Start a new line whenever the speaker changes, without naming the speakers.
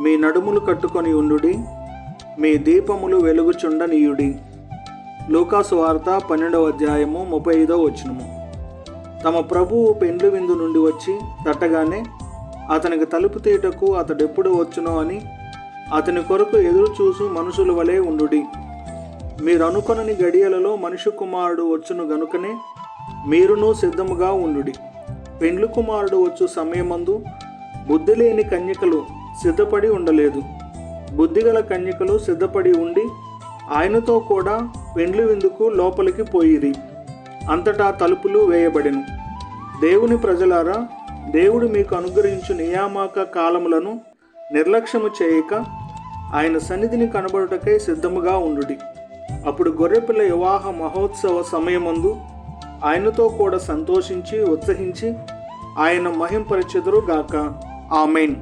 మీ నడుములు కట్టుకొని ఉండుడి, మీ దీపములు వెలుగుచుండనీయుడి. లూకాసు వార్త 12వ అధ్యాయము 35వ వచనము. తమ ప్రభువు పెండ్లి విందు నుండి వచ్చి తట్టగానే అతనికి తలుపు తీయటకు అతడెప్పుడు వచ్చునో అని అతని కొరకు ఎదురు చూసు మనుషుల వలె ఉండుడి. మీరు అనుకొనని గడియలలో మనుష్య కుమారుడు వచ్చును గనుకనే మీరును సిద్ధముగా ఉండుడి. పెండ్లి కుమారుడు వచ్చు సమయమందు బుద్ధి లేని కన్యకలు సిద్ధపడి ఉండలేదు. బుద్ధిగల కన్యకలు సిద్ధపడి ఉండి ఆయనతో కూడా పెండ్లి విందుకు లోపలికి పోయిరి. అంతటా తలుపులు వేయబడెను. దేవుని ప్రజలారా, దేవుడు మీకు అనుగ్రహించు నియామక కాలములను నిర్లక్ష్యము చేయక ఆయన సన్నిధిని కనబడుటకై సిద్ధముగా ఉండుడి. అప్పుడు గొర్రెపిల్ల వివాహ మహోత్సవ సమయమందు ఆయనతో కూడా సంతోషించి ఉత్సహించి ఆయన మహింపరచెదరు గాక. ఆమేన్.